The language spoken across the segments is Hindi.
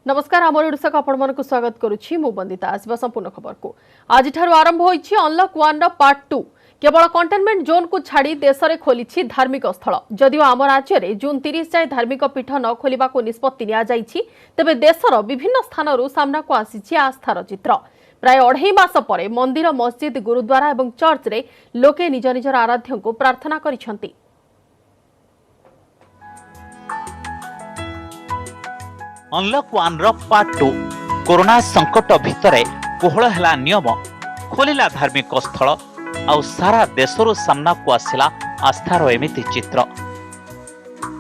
नमस्कार आमर ओडिशा को आपण मानक स्वागत करुछि मु बंदिता आसबा संपूर्ण खबर को आज ठारू आरंभ होइछि अनलॉक 1 रो पार्ट 2 केवल कंटेनमेंट जोन को छाड़ी देश में खोली धार्मिक स्थल जदिव आम राज्य में जून 30 जाए धार्मिक पीठ न खोलिबा को निष्पत्ति निया जाइछि तेबे देशर विभिन्न स्थानरू सामना को आसीछि आस्थार चित्र प्राय 2.5 मास परे मंदिर मस्जिद गुरुद्वारा और चर्च रे लोके निज निजर आराध्य को प्रार्थना करिसेंति। अनलॉक 1 रो पार्ट 2 कोरोना संकट भितरे कोहल हैला नियम खोलिला धार्मिक स्थल आउ सारा देशरो सामना को आसिला आस्थार एमिति चित्र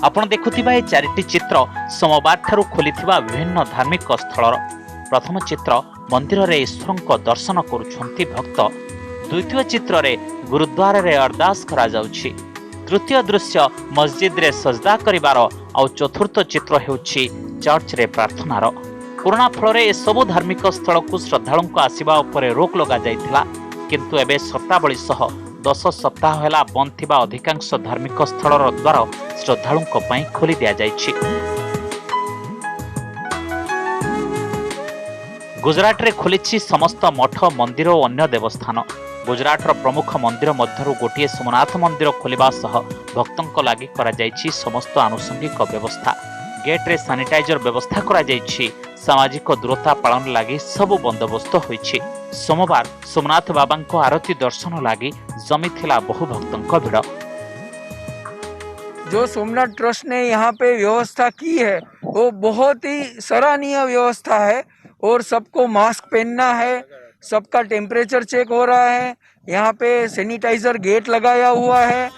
आपण देखुथिबा ए चारिटी चित्र सोमवार ठारू खोलिथिबा विभिन्न धार्मिक स्थलर प्रथम चित्र मंदिर रे ईश्वर को दर्शन करुछंती भक्त द्वितीय चित्र रे गुरुद्वारा रे अरदास करा जाउछि तृतीय दृश्य मस्जिद रे सजदा करिवार आउ चतुर्थ चित्र हेउछि चर्च रे प्रार्थनार कोरोना फल ए सबु धार्मिक स्थल को श्रद्धालु आसवा उपरे रोक लगा जाइथिला किंतु एबे शर्तावली सह 10 सप्ताह हेला बंद थिबा अधिकांश धार्मिक स्थलर द्वार श्रद्धालु पई खोली दिया जाइछि। गुजरात रे खोलिछि समस्त मठ मंदिर और अन्य देवस्थान गुजरात प्रमुख मंदिर मध्यरु गोटे सोमनाथ मंदिर खोलिबा सह भक्तों लागि करा जाइछि समस्त आनुषंगिक व्यवस्था गेट रे सैनिटाइजर व्यवस्था करा जाइछि सामाजिक दूरता पालन लागि सब बंदोबस्त होइछि। सोमवार सोमनाथ बाबा को आरती दर्शन लागि जमिथिला बहु भक्तों भिड़। जो सोमनाथ ट्रस्ट ने यहाँ पे व्यवस्था की है वो बहुत ही सराहनीय व्यवस्था है और सबको मास्क पहनना है, सबका टेम्परेचर चेक हो रहा है, यहाँ पे सैनिटाइजर गेट लगाया हुआ है।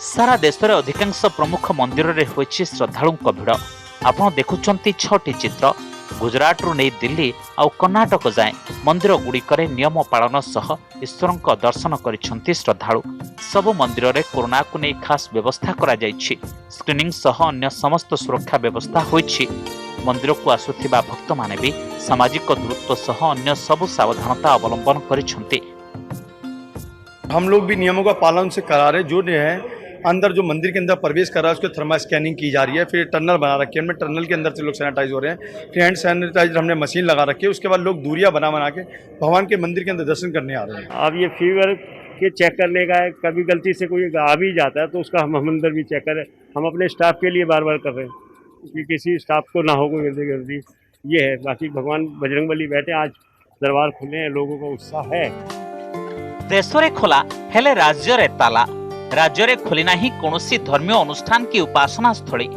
सारा देश रे अधिकांश प्रमुख मंदिर रे होइछि श्रद्धालु भिड़। आपण देखुछंती 6टी चित्र गुजरात रु नै दिल्ली आउ कर्नाटक जाए मंदिर गुड़िकरे नियम पालन सह ईश्वर दर्शन करिछंती श्रद्धालु। सब मंदिर रे कोरोना को नै खास व्यवस्था करा जाइछि स्क्रीनिंग सह अन्य समस्त सुरक्षा व्यवस्था होइछि। मंदिर को आसुथिबा भक्त माने भी सामाजिक दूरत्व सह अन्य सब सावधानता अवलंबन करिछंती। हम लोग भी नियमों का पालन से करा रहे जो है अंदर जो मंदिर के अंदर प्रवेश कर रहा है उसको थर्मल स्कैनिंग की जा रही है। फिर टनल बना रखी है उनमें टनल के अंदर से लोग सैनिटाइज हो रहे हैं। फिर हैंड सैनिटाइजर हमने मशीन लगा रखी है। उसके बाद लोग दूरियां बना के भगवान के मंदिर के अंदर दर्शन करने आ रहे हैं। अब ये फीवर के चेक करने का है, कभी गलती से कोई आ भी जाता है तो उसका हम अंदर भी चेक करें। हम अपने स्टाफ के लिए बार बार कर रहे हैं कि किसी स्टाफ को ना हो कोई गलती ये है। बाकी भगवान बजरंगबली बैठे आज दरबार खुले हैं, लोगों का उत्साह है। देश रे खोला हेले राज्य रे ताला राज्य रे खोली नाही कोनोसी धर्मीय अनुष्ठान की उपासना स्थली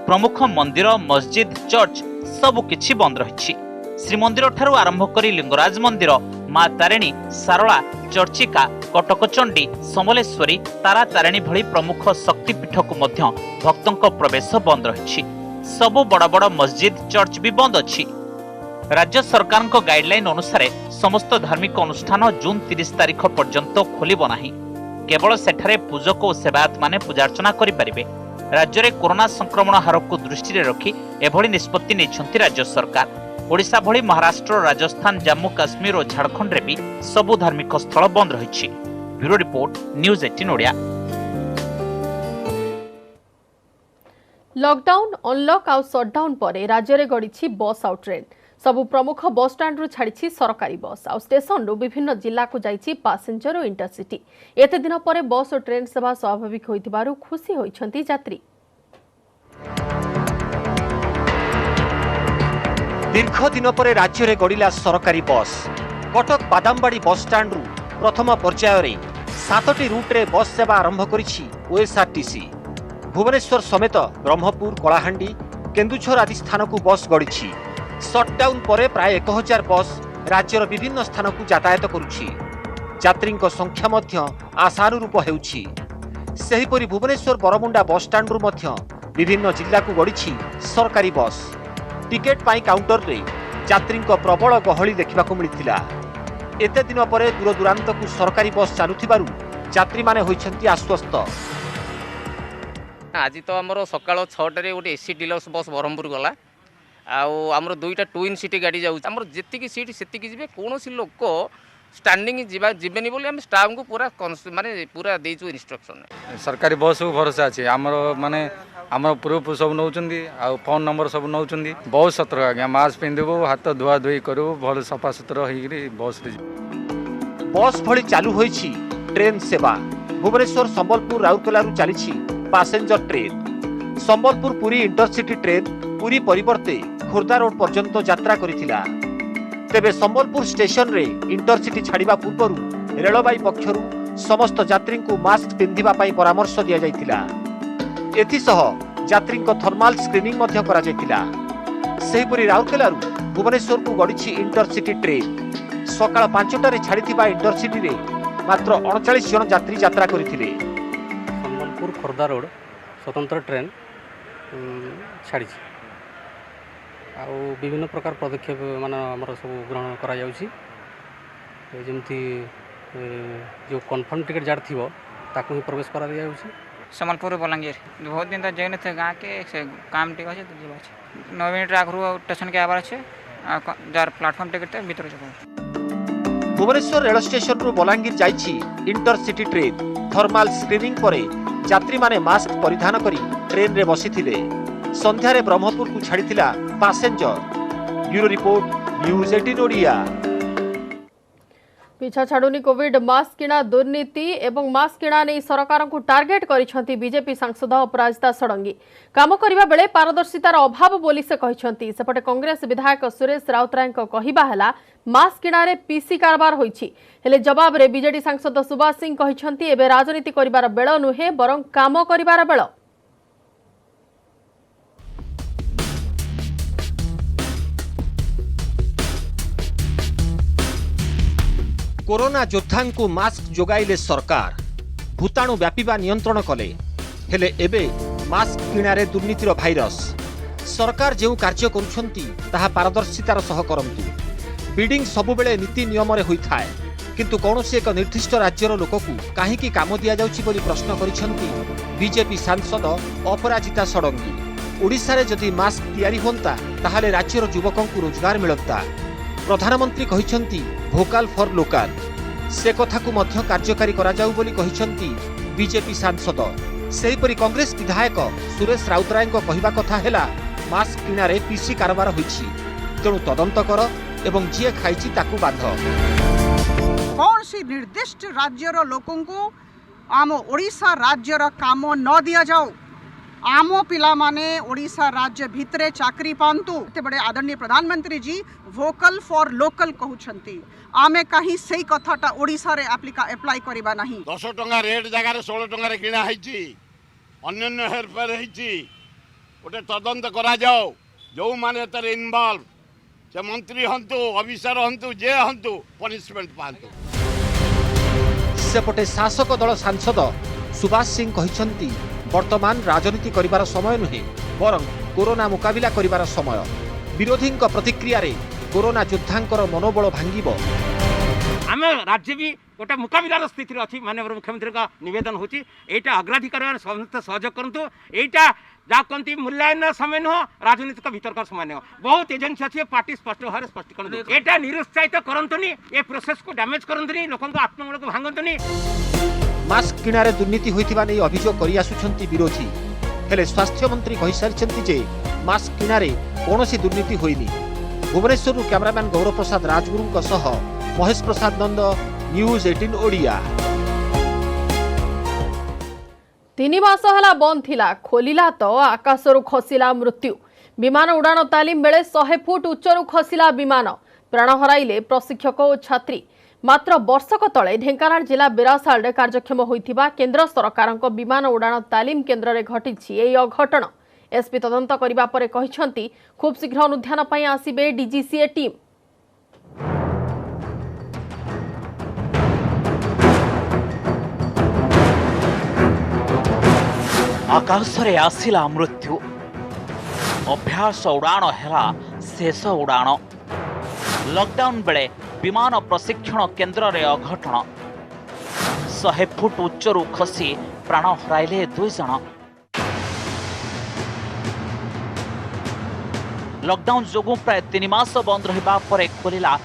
प्रमुख मंदिर मस्जिद चर्च सब किछि बंद रहिछि। श्रीमंदिर ठारू आरंभ करी लिंगराज मंदिर मां तारिणी सारला चर्चिका कटकचंडी समलेश्वरी तारा तारिणी भली प्रमुख शक्तिपीठ को मध्य भक्तों प्रवेश बंद रहिछि। सब बड़ बड़ मस्जिद चर्च भी बंद अछि। राज्य सरकार गाइडलाइन अनुसार समस्त धार्मिक अनुष्ठान जून 30 तारिख पर्यंत खोलिब नाही केवल सेठारे पूजक और सेवायत माने पूजार्चना करि परिबे। राज्य रे कोरोना संक्रमण हार को दृष्टि रे रखी एभली निष्पत्ति नेछंती राज्य सरकार। ओडिशा भली महाराष्ट्र राजस्थान जम्मू काश्मीर और झारखंड रे भी सबु धार्मिक स्थल बंद रहिछि। Bureau report news 18 Odia. Lockdown unlock आउ शटडाउन पर राज्य में गढ़ी बस आउ ट्रेन सबु प्रमुख बस स्टाण्ड रु छाड़ी सरकारी बस आउ स्टेशन रु विभिन्न जिला को जाइछि पैसेंजर और इंटरसिटी। एते दिन पर बस और ट्रेन सेवा स्वाभाविक होइतिबारु खुशी होइछंती यात्री। दीर्घ दिन पर राज्य में गड़िला सरकारी बस कटक बादामबाड़ी बस स्टाण्ड रु प्रथम पर्याय रे 7टी रूट रे बस सेवा आरंभ करिछि ओएसआरटीसी। भुवनेश्वर समेत ब्रह्मपुर कलाहांडी केन्दुझर आदि स्थान को बस गड़िछि। शटडाउन पर प्राय 1000 बस राज्यर विभिन्न स्थान को यातायात करुछि। यात्री संख्या मध्य आशानुरूप हेउछि। सेहिपरि भुवनेश्वर बरमुंडा बस स्टाण्ड रु मध्य विभिन्न जिला को गड़िछि सरकारी बस। टिकेट पाई काउंटर रे यात्री प्रबल गहली देखा मिलता। एते दिन पर दूर दूरांत को सरकारी बस चलुथिबारु यात्री माने होइछंती आश्वस्त। आज तो आमर सकाल 6टारे गोटे एसी डिलक्स बस ब्रह्मपुर गला आमर 2टा ट्विन सीट गाड़ी जाऊँ आमर जी सीट से जी कौन लोक स्टांडिंग जीवेनि बोली हम स्टाफ को पूरा माने पूरा देइछु इंस्ट्रक्शन सरकारी बस को भरोसा अच्छे आमर माने आम प्रूफ सब नौ फोन नंबर सब नौ बहुत सतर्क आज्ञा मास्क पिंधबू हाथ धुआ धुई करू भल सफा सुतरा बस बस भली चालू होईछि ट्रेन सेवा भुवनेश्वर संबलपुर राउरकेला चली passenger train Sambalpur Puri intercity train Puri परिवर्ते खोर्धा रोड पर्यंत यात्रा करिथिला तेबे संबलपुर स्टेशन रे इंटरसिटी छाड़िबा पूर्व रेलबाई पक्षरु समस्त यात्री को मास्क पिंधिबा पई परामर्श दिया जायतिला एथिसह यात्री को थर्माल स्क्रीनिंग मध्य करा जायतिला सेहिपुरी राउरकेला भुवनेश्वर को गड़िछि इंटरसिटी ट्रेन सकाळ 5टारे छाड़िथिबा इंटरसिटी रे मात्र 39 जन यात्री यात्रा करिथिले संबलपुर खोर्धा रोड स्वतंत्र ट्रेन छाड़ी आउ विभिन्न प्रकार पदक्षेप मान आमर सब ग्रहण करा जाउछि जेमती जो कन्फर्म टिकट जार थी ताकू ही प्रवेश करा दिया जाउछि संबलपुर बलांगीर बहुत दिन तक जाइन थे गाँव के से काम टिक अच्छे तो जीवा 9 मिनट आगु स्टेशन के आवार अच्छे जार प्लाटफर्म टिकट भीतर जाओ भुवनेश्वर रेल स्टेशन रु बलांगीर जाइछि इंटरसिटी ट्रेन थर्माल स्क्रीनिंग परे यात्री माने मास्क परिधान करी ट्रेन रे बसिथिले संध्यारे ब्रह्मपुर को छाड़िथिला passenger bureau report news 18 Odia पिछा छाड़ुनी कोविड मास्क किणा दुर्नीति एवं मास्क किणा नहीं सरकार को टार्गेट करिसेंती बीजेपी सांसद अपराजिता षडंगी काम करिबा बेले पारदर्शितार अभाव बोली से कहिसेंती सेपटे कांग्रेस विधायक सुरेश राउतराय को कहिबा हला मास्क किणा रे पीसी कारबार होईछि हेले जवाब रे बीजेडी सांसद सुभाष सिंह कहिसेंती एबे राजनीति करिबार बेଳ नुहे बरं काम करिबार बेଳ कोरोना योद्धा को मास्क जोगाइले सरकार भूताणु व्यापीबा नियंत्रण कले हेले एबे मास्क किणारे दुर्नीतिर भाइरस सरकार जो कार्य करुछंती ताहा पारदर्शितार सह करंतु बिडिंग सबुबेले नीति नियम रे होइथाय किंतु कौनसी एक निर्दिष्ट राज्यर लोक को काहींकी काम दिया जाउछि बोली प्रश्न करिछंती बीजेपी सांसद अपराजिता षडंगी ओडिसा रे जदि मास्क तैयारी होंता ताहाले राज्यर युवकों को रोजगार मिलता प्रधानमंत्री कहिछंती भोकाल फॉर लोकाल से कथा को मध्य कार्यकारी करा जाउ बोली कहिछंती बीजेपी सांसद सेहिपरि कांग्रेस विधायक सुरेश राउतराय को कहिबा कथा हेला मास्क किणारे पीसी कारबार होइछि तेणु तदंत कर एवं जे खाइछि ताकू बांध कौन सी निर्दिष्ट राज्यर लोकों को आम ओडिशा राज्यर काम न दिया जाओ आम पिला माने ओडिशा राज्य भितरे चाकरी पांतु एते बड़े आदरणीय प्रधानमंत्री जी वोकल फॉर लोकल कहउछंती आमे कहीं सही कथाटा ओडिशा रे अप्लाई करिबा नहीं 10 टंका रेट जगह 16 टंका रे किना हैछि अन्य हेरफेर हैछि ओटे तदंत करा जाओ जो माने तर इन्वॉल्व से मंत्री हंतु ऑफिसर हंतु जे हंतु पनिशमेंट पांतु सेपटे शासक दल सांसद सुभाष सिंह कहिछंती वर्तमान राजनीति करिबार समय नुहे बरं कोरोना मुकाबिला करिबार समय विरोधी प्रतिक्रिया रे कोरोना योद्धांकर मनोबल भांगिबो आम राज्य भी गोटे मुकाबिलार स्थिति अच्छी माननीय मुख्यमंत्री का निवेदन होची एटा अग्राधिकार समस्त सहयोग करंतु एटा जा कहती मूल्यांकन समय नुह राजनीतिक भीतर समय नुह बहुत एजेंसी अच्छी पार्टी स्पष्ट भाव स्पष्टीकरण एटा निरुत्साहित करंतुनी ए प्रोसेस को डैमेज करंतुनी लोकन को आत्मबल को भांगंतुनी मास्क किणारे दुर्नीति होइथिबा नै अभियोग करि आसुछंती विरोधी हेले स्वास्थ्य मंत्री कहि सारिछंती जे मास्क किणारे कोनोसी दुर्नीति होइनी भुवनेश्वर कैमरामैन गौरव प्रसाद राजगुरुଙ୍କ सह महेश प्रसाद नंद न्यूज 18 ओडिया 3 मास हला बंद थिला खोलिला तो आकाशरु खसिला मृत्यु विमान उड़ान तालीम बेले 100 फुट उच्चरु खसिला विमान प्राण हराइले प्रशिक्षक और छात्री मात्र वर्षक तले ढेंकानाल जिला बिरासाल कार्यक्षम होइथिबा केंद्र सरकार विमान उड़ान तालीम केन्द्र रे घटिछि एई अघटन एसपी तदंत करिबा परे कहिसंती खूब शीघ्र अनुध्यान पई आसीबे डीजीसीए टीम आकाश रे आसिला मृत्यु अभ्यास उड़ान हेला शेष उड़ान लॉकडाउन बेले विमान प्रशिक्षण केन्द्र रे अघटन 100 फुट उच्चरू खसी प्राण हराइले 2 जन लॉकडाउन जोगु प्राय 3 मास बंद रहिबा परे खोलिला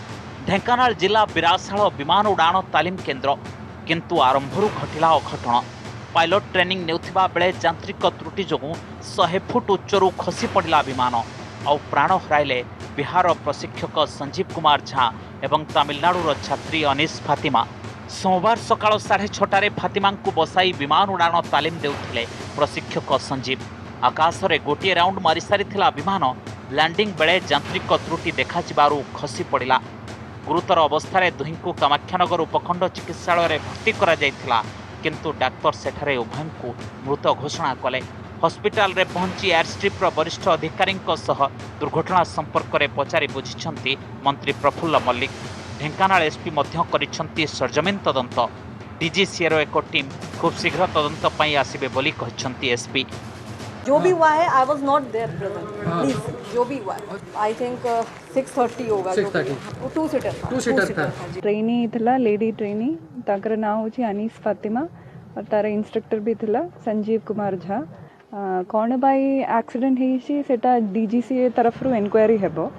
ढेंकानाल जिला बिरासाल विमान उड़ाण तालीम केन्द्र किंतु आरंभरू घटिला अघटन। पायलट ट्रेनिंग नेउथिबा बेले यांत्रिक त्रुटि जोगु 100 फुट उच्चरू खसी पड़ा विमान और प्राण हराइले बिहार प्रशिक्षक संजीव कुमार झा एवं तमिलनाडुर छात्री अनीस फातिमा। सोमवार सकाळ 6:30 फातिमा को बसाई विमान उड़ाण तालीम देउथिले प्रशिक्षक संजीव। आकाश में गोटे राउंड मारी सारिथिला विमान लैंडिंग बेले यांत्रिक त्रुटि देखा खसी पड़ा। गुरुतर अवस्था दुही को कामाख्यानगर उपखंड चिकित्सालय भर्ती करा जायथिला, किंतु डाक्तर सेठारे उभय को मृत घोषणा कले। हॉस्पिटल रे पहुंची एयरस्ट्रिप वरिष्ठ अधिकारी दुर्घटना संपर्क में पचारि बुझिछंती मंत्री प्रफुल्ल मल्लिक। ढेंकानाल एसपी मध्य करिछंती सरजमीन तदंत। डीजीसीए रो एक टीम खूब शीघ्र तदंत पई आसीबे बोली कहिछंती एसपी। जो भी हुआ है I was not there present please. जो भी हुआ आई थिंक 6:30 होगा। 2 सीटर था। ट्रेनी थिला लेडी ट्रेनी ताकर नाम होची अनीस फातिमा और तार इंस्ट्रक्टर भी थिला संजीव कुमार झा। कौन बाई एक्सीडेंट हेची सेटा डीजीसीए तरफ रु इंक्वायरी हेबो।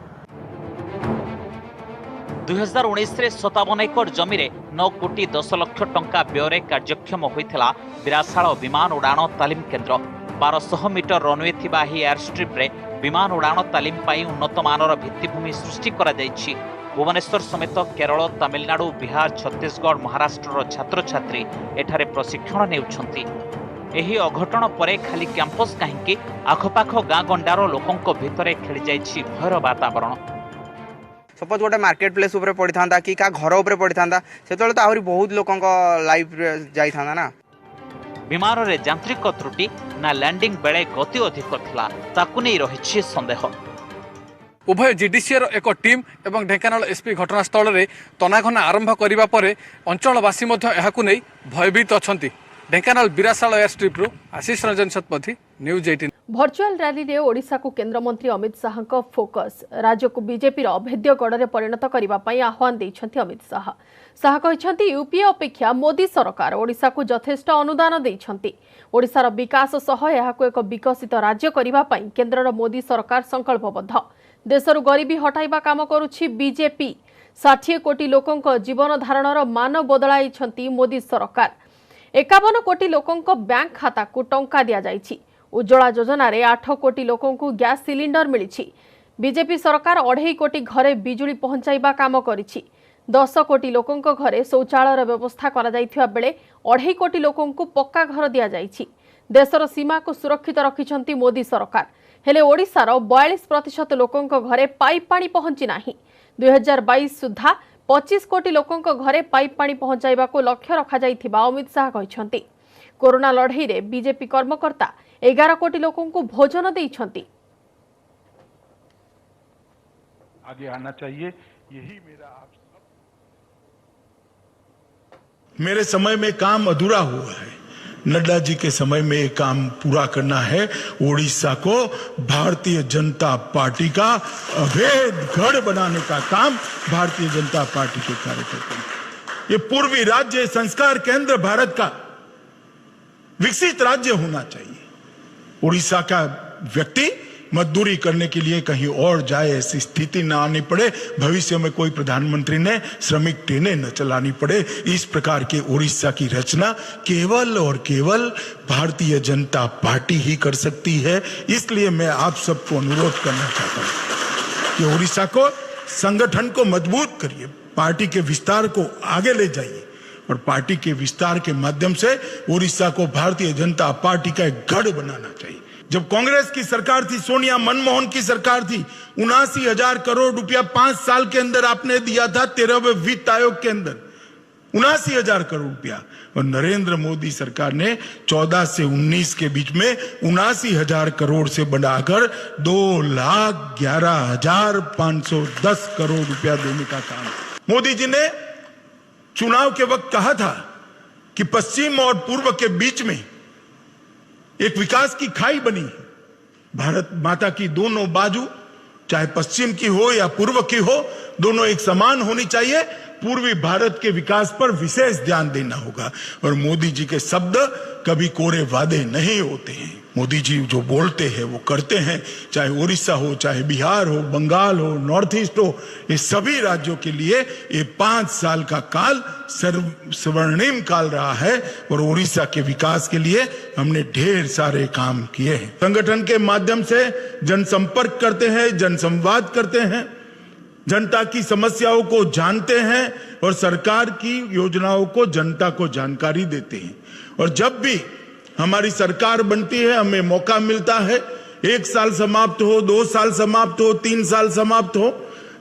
2019 रे 57 एकड़ जमी रे 9 कोटी 10 लाख टंका व्यय कार्यक्षम होइथिला बिरासाल विमान उड़ाण तालीम केन्द्र। 1200 मीटर रनवे थिबा ही एयरस्ट्रिप रे विमान उड़ाण तालीम पाई उन्नत मानर भित्तिभूमि सृष्टि करा जायछि। भुवनेश्वर समेत केरल, तमिलनाडु, बिहार, छत्तीसगढ़, महाराष्ट्र छात्र छात्री एठारे प्रशिक्षण नेउछंती। एही अघटन परे खाली कैंपस काहींकि आखपाख गाँ गंडार लोकंक भितरे खेली जायछि भयर वातावरण। सपोज गोटे मार्केट प्लेस ऊपर पड़ी था कि का घर ऊपर पड़ी था से तो आहरी बहुत लोकंक लाइफ जाई था ना। विमान रे यांत्रिक त्रुटि ना लैंडिंग बेले गति अधिक थिला ताकु नै रहिछि संदेह। उभय जीडीसीए एक टीम एवं ढेंकानाल एसपी घटनास्थल में तनाघना आरंभ करने पर अंचलवासी नहीं भयभीत अच्छा। ढेंकानाल बिरासाल एयरस्ट्रिप रु Ashish Ranjan Satpathy, news 18। Virtual rally रे ओडिशा को केंद्रमंत्री अमित शाह का फोकस राज्य को बीजेपी अभेद्य गढ़ परिणत करने आह्वान देइछंती अमित शाह। शाह कहते यूपीए अपेक्षा मोदी सरकार ओडिशा को यथेष्ट अनुदान देइछंती। ओडिशार विकास सह एहाको एक विकसित राज्य करने केंद्रर मोदी सरकार संकल्पबद्ध। देशरू गरीबी हटाइबा काम करुछि बीजेपी। 60 कोटी लोकंक जीवन धारणर मान बदलाइछंती मोदी सरकार। 51 कोटी लोकंक बैंक खाता को टंका दिया जाइछि। उज्ज्वला योजना रे 8 कोटी लोकंकु गैस सिलिंडर मिलिछि। बीजेपी सरकार 2.5 कोटी घरे बिजुली पहुंचाइबा काम करिछि। 10 कोटी लोकंक घरे शौचालयर व्यवस्था करा जाइथिबा बेले 2.5 कोटी लोकंकु पक्का घर दिया जाइछि। देशर सीमा को सुरक्षित रखिछंती मोदी सरकार। हेले ओडिशार 42% लोकंक घरे पाइप पानी पहुंची नाही। 2022 सुधा 25 कोटी लोकंक घरे पाइप पानी पहुंचाइबा को लक्ष्य रखा जाइथिबा अमित शाह कहछंती। कोरोना लड़ाई रे बीजेपी कर्मकर्ता 11 कोटी लोकंकु भोजन देइछंती। आगे आना चाहिए, यही मेरे समय में काम अधूरा हुआ है। नड्डा जी के समय में एक काम पूरा करना है। ओडिशा को भारतीय जनता पार्टी का अभेद गढ़ बनाने का काम भारतीय जनता पार्टी के कार्यकर्ता। ये पूर्वी राज्य संस्कार केंद्र भारत का विकसित राज्य होना चाहिए। उड़ीसा का व्यक्ति मजदूरी करने के लिए कहीं और जाए ऐसी स्थिति न आनी पड़े। भविष्य में कोई प्रधानमंत्री ने श्रमिक ट्रेनें न चलानी पड़े। इस प्रकार के उड़ीसा की रचना केवल और केवल भारतीय जनता पार्टी ही कर सकती है। इसलिए मैं आप सबको अनुरोध करना चाहता हूं कि उड़ीसा को संगठन को मजबूत करिए, पार्टी के विस्तार को आगे ले जाइए और पार्टी के विस्तार के माध्यम से उड़ीसा को भारतीय जनता पार्टी का एक गढ़ बनाना चाहिए। जब कांग्रेस की सरकार थी, सोनिया मनमोहन की सरकार थी, 79,000 करोड़ रुपया 5 साल के अंदर आपने दिया था 13वें वित्त आयोग के अंदर, 79,000 करोड़ रुपया। और नरेंद्र मोदी सरकार ने 14 से 19 के बीच में 79,000 करोड़ से बढ़ाकर 2,11,510 करोड़ रुपया देने का काम। मोदी जी ने चुनाव के वक्त कहा था कि पश्चिम और पूर्व के बीच में एक विकास की खाई बनी है। भारत माता की दोनों बाजू, चाहे पश्चिम की हो या पूर्व की हो, दोनों एक समान होनी चाहिए। पूर्वी भारत के विकास पर विशेष ध्यान देना होगा। और मोदी जी के शब्द कभी कोरे वादे नहीं होते हैं। मोदी जी जो बोलते हैं वो करते हैं, चाहे उड़ीसा हो, चाहे बिहार हो, बंगाल हो, नॉर्थ ईस्ट हो, ये सभी राज्यों के लिए ये 5 साल का काल स्वर्णिम काल रहा है और उड़ीसा के विकास के लिए हमने ढेर सारे काम किए हैं। संगठन के माध्यम से जनसंपर्क करते हैं, जनसंवाद करते हैं, जनता की समस्याओं को जानते हैं और सरकार की योजनाओं को जनता को जानकारी देते हैं। और जब भी हमारी सरकार बनती है, हमें मौका मिलता है, 1 साल समाप्त हो, 2 साल समाप्त हो, 3 साल समाप्त हो,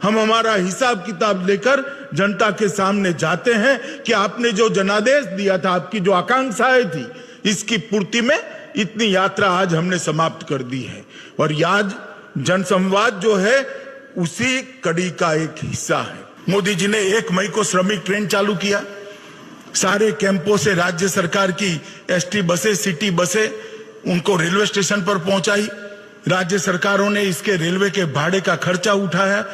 हम हमारा हिसाब किताब लेकर जनता के सामने जाते हैं कि आपने जो जनादेश दिया था, आपकी जो आकांक्षाएं थी, इसकी पूर्ति में इतनी यात्रा आज हमने समाप्त कर दी है। और आज जनसंवाद जो है उसी कड़ी का एक हिस्सा है। मोदी जी ने 1 मई को श्रमिक ट्रेन चालू किया, सारे कैंपों से राज्य सरकार की एसटी बसें, सिटी बसें उनको रेलवे स्टेशन पर पहुंचाई। राज्य सरकारों ने इसके रेलवे के भाड़े का खर्चा उठाया,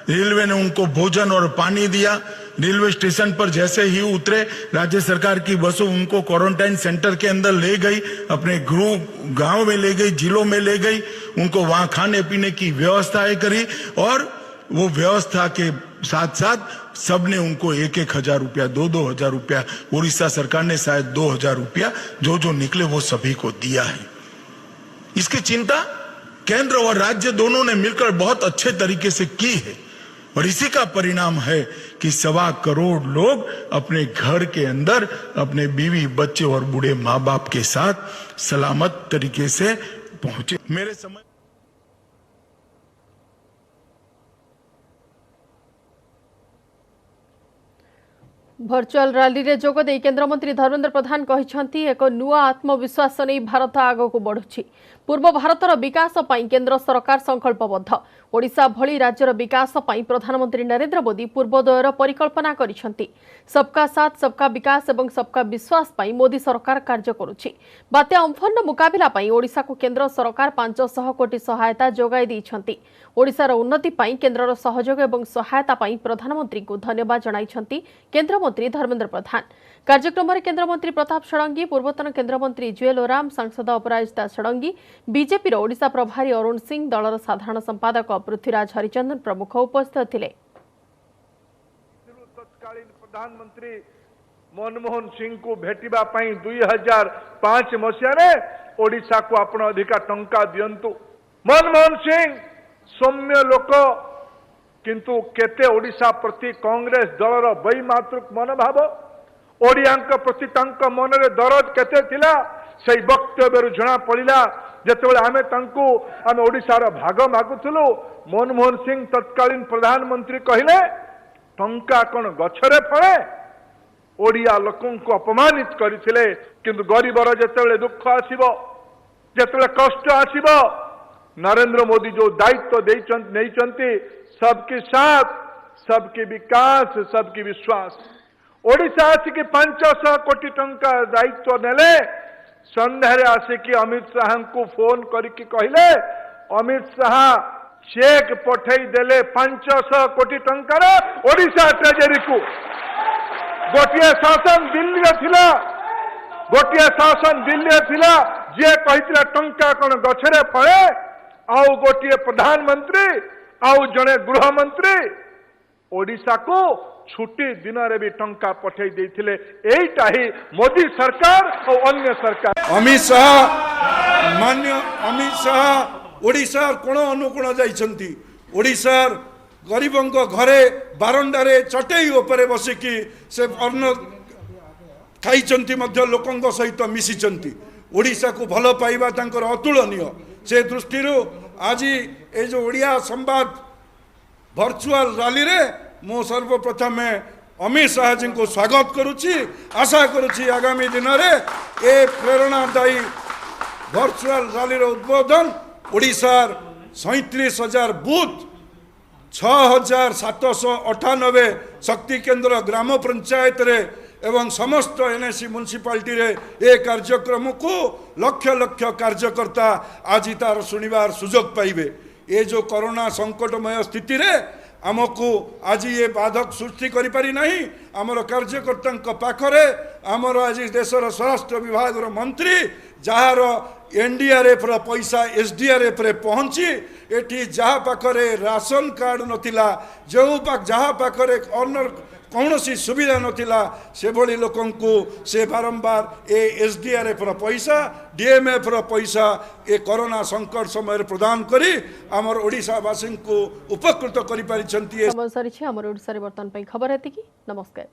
रेलवे ने उनको भोजन और पानी दिया। रेलवे स्टेशन पर जैसे ही उतरे, राज्य सरकार की बसों उनको क्वारंटाइन सेंटर के अंदर ले गई, अपने गांव में ले गई, जिलों में ले गई, उनको वहां खाने पीने की व्यवस्थाएं करी और वो व्यवस्था के साथ साथ सबने उनको 1-1 हजार रुपया, 2-2 हजार रुपया, उड़ीसा सरकार ने शायद 2 हजार रुपया जो निकले वो सभी को दिया है। इसकी चिंता केंद्र और राज्य दोनों ने मिलकर बहुत अच्छे तरीके से की है और इसी का परिणाम है कि 1.25 करोड़ लोग अपने घर के अंदर अपने बीवी, बच्चे और बूढ़े माँ बाप के साथ सलामत तरीके से पहुंचे। मेरे समय भर्चुआल रैली रे जोग दे केंद्रमंत्री धर्मेंद्र प्रधान कहते एक नुआ आत्मविश्वास नहीं भारत आगक बढ़ुछि। पूर्व भारतर विकास पई केंद्र सरकार संकल्पबद्ध। ओडिशा भली राज्यर विकास पई प्रधानमंत्री नरेंद्र मोदी पूर्वोदयर परिकल्पना करिसेंति। सबका साथ सबका विकास एवं सबका विश्वास पई मोदी सरकार कार्य करुछि। बात्या अम्फन मुकाबिला पई ओडिशा को केंद्र सरकार 500 कोटी सहायता जोगाई दैछंति। ओडिशार उन्नति पई केंद्रर सहयोग एवं सहायता पई प्रधानमंत्री को धन्यवाद जणाइछंति केंद्रमंत्री धर्मेंद्र प्रधान। कार्यक्रम में केंद्रमंत्री प्रताप षडंगी, पूर्वतन केंद्रमंत्री जुएल ओराम, सांसद अपराजिता षडंगी, बीजेपी ओडिशा प्रभारी अरुण सिंह, दलर साधारण संपादक पृथ्वीराज हरिचंदन प्रमुख उपस्थित थिले। तत्कालीन प्रधानमंत्री मनमोहन सिंह को भेटिबा पई 2005 मसीह ओडिशा को आपण अधिका टंका दियंतु। मनमोहन सिंह सौम्य लोक किंतु केते ओडिशा प्रति कांग्रेस दलर वैमातृक मनोभाव, ओडिया प्रति तांका मनरे दरद केते थिला से वक्तव्य जना पड़ा। जिते आम ओडिशार भाग मागुलु, मनमोहन सिंह तत्कालीन प्रधानमंत्री कहले टंका कौन गछरे फले, ओडिया लोकों को अपमानित करथिले। किंतु गरीबर जिते दुख आसीबो, जिते कष्ट आसीबो, नरेंद्र मोदी जो दायित्व देइचंती सबके साथ सबके विकास सबके विश्वास, ओडिशा आसिक 500 कोटी टंका दायित्व नेले। संध्यारे आसिक अमित शाह को फोन करके कहले, अमित शाह चेक पठेई देले 500 कोटी टंकार ओडिशा ट्रेजरी को। गोटे शासन दिल्ली थिला, गोटे शासन दिल्ली थिला जे कहितला टंका कौन गछरे फळे, आउ गोटे प्रधानमंत्री आउ जड़े गृहमंत्री ओडिशा को छुट्टी दिन रे भी टंका पठे देथिले। एटा ही मोदी सरकार और अन्य सरकार। अमित शाह, मान्य अमित शाह ओडिशा कोण अनुकोण जाइछंती। ओडिशा गरीबों घरे बारंडारे चटई उपरे बसिकी से अन्न खाइचंती, मध्य लोकों सहित मिसिचंती। ओडिशा को भल पाइबा तांकर अतुलनीय। से दृष्टि आज ये जो ओडिया संवाद भर्चुआल रैली रे मो सर्वप्रथम अमित शाह जी को स्वागत करुच्ची। आशा करुच्ची आगामी दिन में ए प्रेरणादायी भर्चुआल रैली रो उद्बोधन ओडिशार 37,000 बूथ, 6,798 शक्ति केंद्र ग्राम पंचायत रे एवं समस्त एनएसी म्युनिसिपालिटी रे ए कार्यक्रम को लक्ष लक्ष कार्यकर्ता आज तार सुनिबार सुजोग पाइबे। ये जो कोरोना संकटमय स्थिति रे आमको आज ये बाधक सृष्टि करि पारि नाही आमर कार्यकर्ता पाखरे आमर आज देशर स्वराष्ट्र विभाग मंत्री जार एनडीआरएफ पैसा एसडीआरएफ रे पहुंची एठी जहाँ पाखरे राशन कार्ड नथिला जो जहाँ पाखरे अन्य कौन सी सुविधा नथिला से भली लोकंकु से बारंबार ए एसडीआरएफ पैसा डीएमएफ पैसा ए कोरोना संकट समय प्रदान करी आमर ओडिशावासी को उपकृत करि पारिछंती। समय सरी आमर ओडिसा रे वर्तमान पई खबर हेती कि नमस्कार।